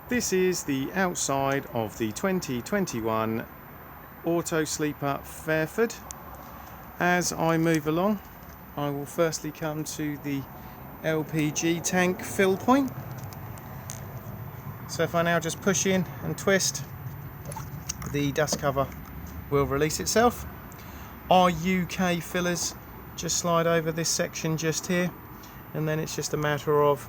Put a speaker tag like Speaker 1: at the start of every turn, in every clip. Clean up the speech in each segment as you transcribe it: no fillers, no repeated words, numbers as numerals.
Speaker 1: This is the outside of the 2021 Auto Sleeper Fairford. As I move along, I will firstly come to the LPG tank fill point. So if I now just push in and twist, the dust cover will release itself. Our UK fillers just slide over this section just here, and then it's just a matter of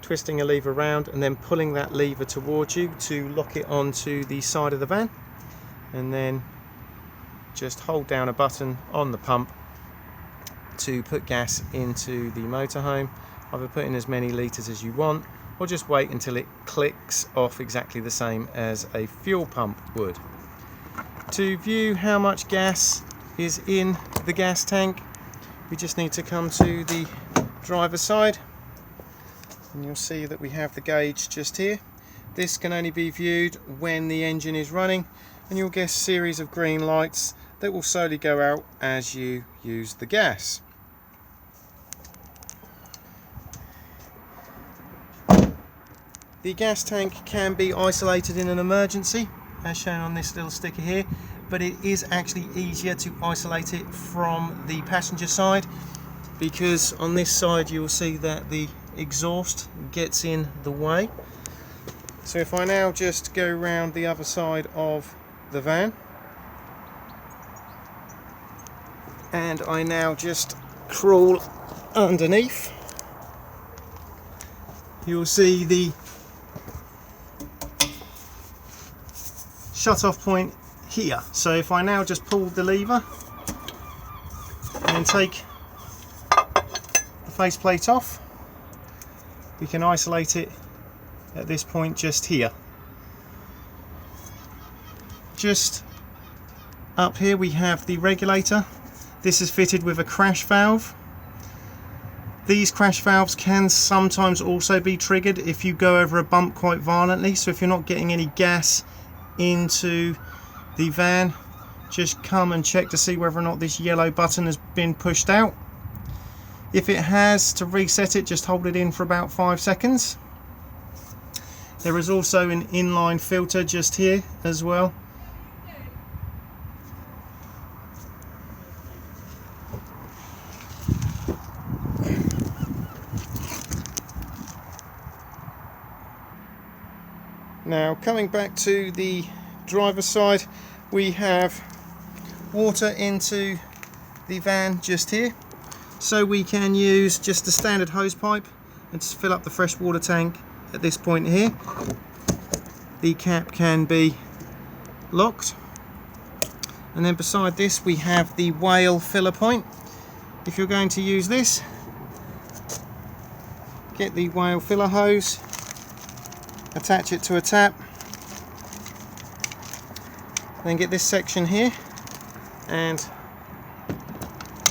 Speaker 1: twisting a lever around and then pulling that lever towards you to lock it onto the side of the van, and then just hold down a button on the pump to put gas into the motorhome. Either put in as many litres as you want, or just wait until it clicks off exactly the same as a fuel pump would. To view how much gas is in the gas tank, we just need to come to the driver's side, and you'll see that we have the gauge just here. This can only be viewed when the engine is running, and you'll get a series of green lights that will slowly go out as you use the gas. The gas tank can be isolated in an emergency, as shown on this little sticker here, but it is actually easier to isolate it from the passenger side, because on this side you'll see that the exhaust gets in the way. So if I now just go round the other side of the van, and I now just crawl underneath, you'll see the shut-off point here. So if I now just pull the lever and take the faceplate off, we can isolate it at this point just here. Just up here we have the regulator. This is fitted with a crash valve. These crash valves can sometimes also be triggered if you go over a bump quite violently, so if you're not getting any gas into the van, just come and check to see whether or not this yellow button has been pushed out. If it has, to reset it, just hold it in for about 5 seconds. There is also an inline filter just here as well. Now coming back to the driver's side, we have water into the van just here, so we can use just a standard hose pipe and just fill up the fresh water tank at this point here. The cap can be locked, and then beside this we have the whale filler point. If you're going to use this, get the whale filler hose, attach it to a tap, then get this section here and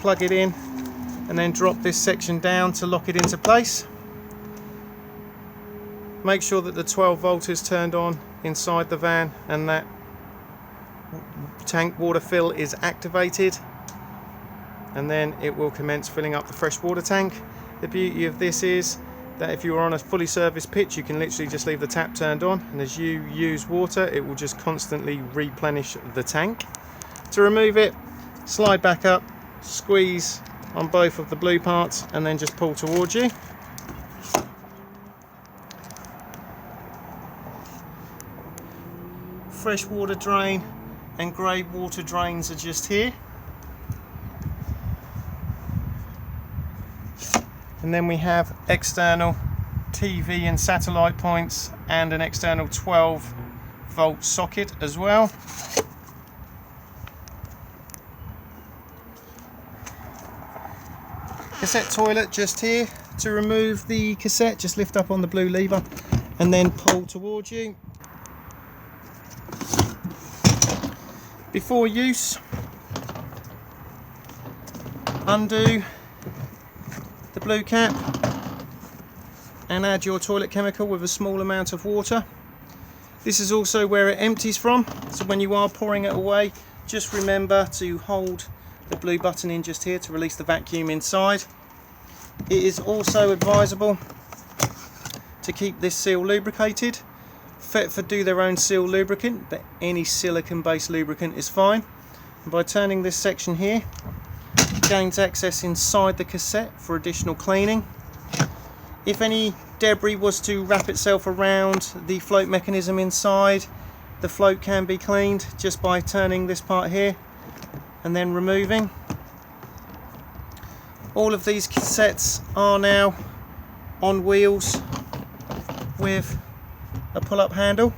Speaker 1: plug it in, and then drop this section down to lock it into place. Make sure that the 12 volt is turned on inside the van and that tank water fill is activated, and then it will commence filling up the fresh water tank. The beauty of this is that if you are on a fully serviced pitch, you can literally just leave the tap turned on, and as you use water it will just constantly replenish the tank. To remove it, slide back up, squeeze on both of the blue parts, and then just pull towards you. Fresh water drain and grey water drains are just here. And then we have external TV and satellite points and an external 12 volt socket as well. Cassette toilet just here. To remove the cassette, just lift up on the blue lever and then pull towards you. Before use, undo the blue cap and add your toilet chemical with a small amount of water. This is also where it empties from, so when you are pouring it away, just remember to hold the blue button in just here to release the vacuum inside. It is also advisable to keep this seal lubricated. Fairford do their own seal lubricant, but any silicone based lubricant is fine. And by turning this section here, it gains access inside the cassette for additional cleaning. If any debris was to wrap itself around the float mechanism inside, the float can be cleaned just by turning this part here and then removing. All of these cassettes are now on wheels with a pull-up handle.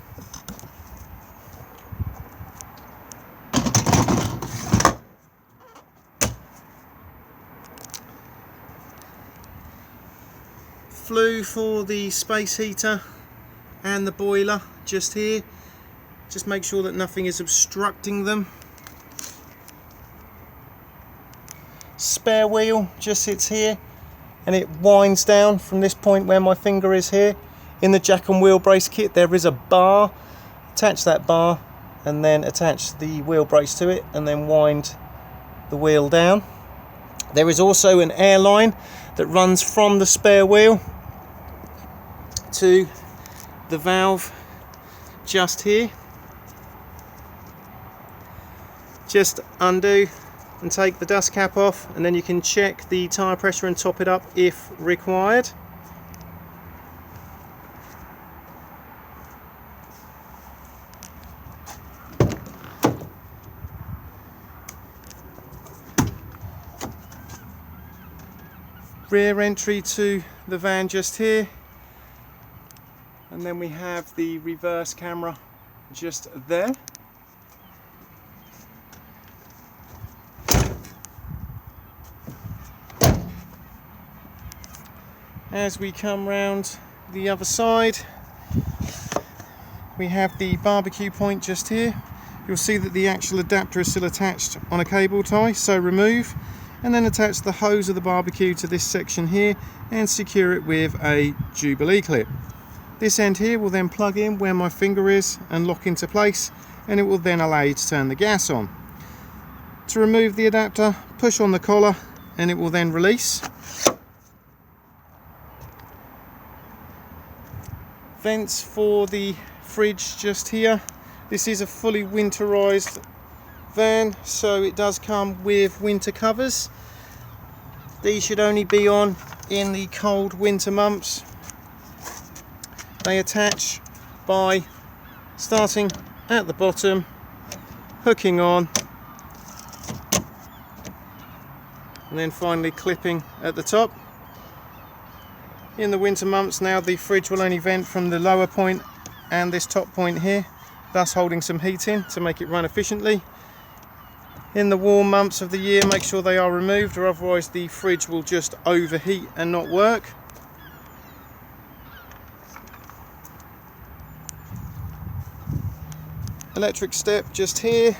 Speaker 1: Flue for the space heater and the boiler just here. Just make sure that nothing is obstructing them. Spare wheel just sits here and it winds down from this point where my finger is here. In the jack and wheel brace kit there is a bar. Attach that bar and then attach the wheel brace to it and then wind the wheel down. There is also an air line that runs from the spare wheel to the valve just here. Just undo and take the dust cap off, and then you can check the tyre pressure and top it up if required. Rear entry to the van just here, and then we have the reverse camera just there. As we come round the other side, we have the barbecue point just here. You'll see that the actual adapter is still attached on a cable tie, so remove and then attach the hose of the barbecue to this section here and secure it with a Jubilee clip. This end here will then plug in where my finger is and lock into place, and it will then allow you to turn the gas on. To remove the adapter, push on the collar and it will then release. Vents for the fridge just here. This is a fully winterized van, so it does come with winter covers. These should only be on in the cold winter months. They attach by starting at the bottom, hooking on, and then finally clipping at the top. In the winter months now, the fridge will only vent from the lower point and this top point here, thus holding some heat in to make it run efficiently. In the warm months of the year, make sure they are removed, or otherwise the fridge will just overheat and not work. Electric step just here,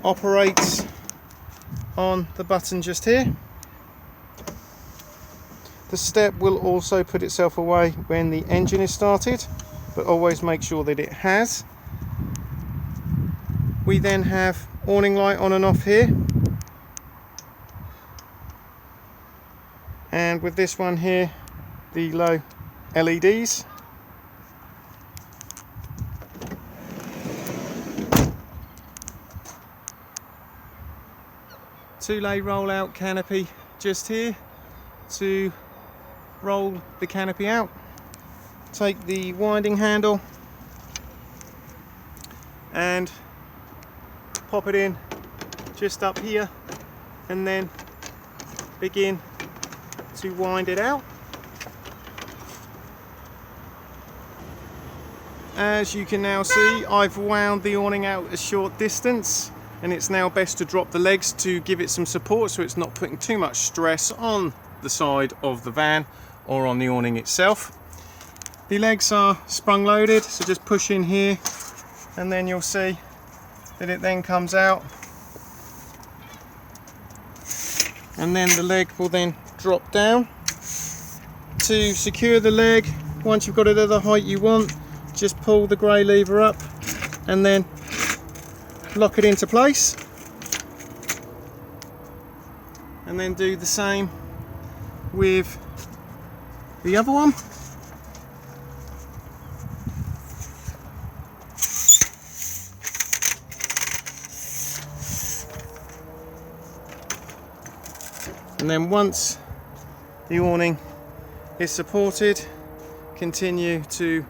Speaker 1: operates on the button just here. The step will also put itself away when the engine is started, but always make sure that it has. We then have awning light on and off here, and with this one here, the low LEDs. Two-lay roll-out canopy just here to roll the canopy out. Take the winding handle and pop it in just up here, and then begin to wind it out. As you can now see, I've wound the awning out a short distance, and it's now best to drop the legs to give it some support so it's not putting too much stress on the side of the van or on the awning itself. The legs are sprung loaded, so just push in here and then you'll see that it then comes out, and then the leg will then drop down. To secure the leg, once you've got it at the height you want, just pull the grey lever up and then lock it into place, and then do the same with the other one. And then once the awning is supported, continue to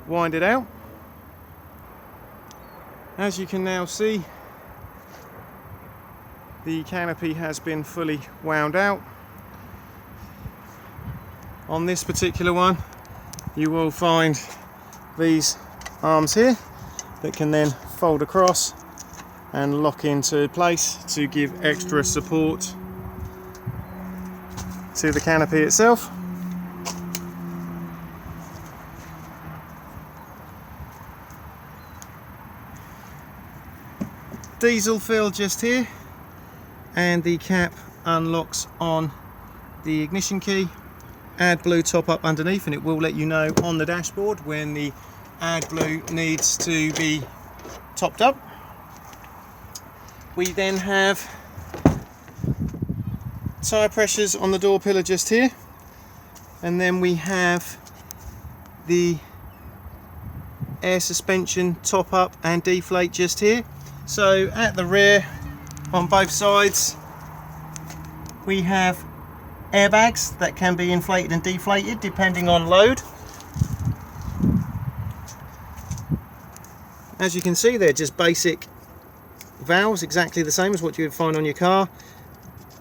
Speaker 1: wind it out. As you can now see, the canopy has been fully wound out. On this particular one, you will find these arms here that can then fold across and lock into place to give extra support to the canopy itself. Diesel fill just here, and the cap unlocks on the ignition key. AdBlue top up underneath, and it will let you know on the dashboard when the AdBlue needs to be topped up. We then have tyre pressures on the door pillar just here, and then we have the air suspension top up and deflate just here. So at the rear on both sides we have airbags that can be inflated and deflated depending on load. As you can see, they're just basic valves, exactly the same as what you would find on your car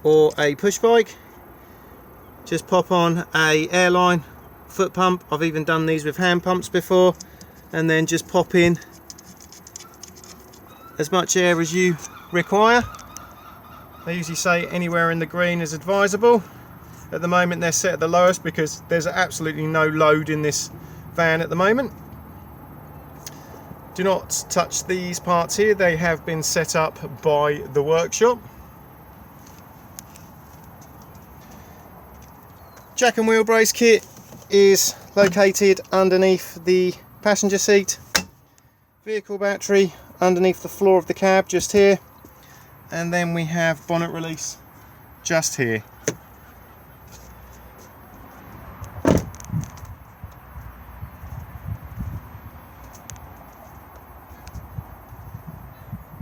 Speaker 1: or a push bike. Just pop on a airline foot pump. I've even done these with hand pumps before, and then just pop in as much air as you require. They usually say anywhere in the green is advisable. At the moment they're set at the lowest because there's absolutely no load in this van at the moment. Do not touch these parts here, they have been set up by the workshop. Jack and wheel brace kit is located underneath the passenger seat. Vehicle battery underneath the floor of the cab just here, and then we have bonnet release just here.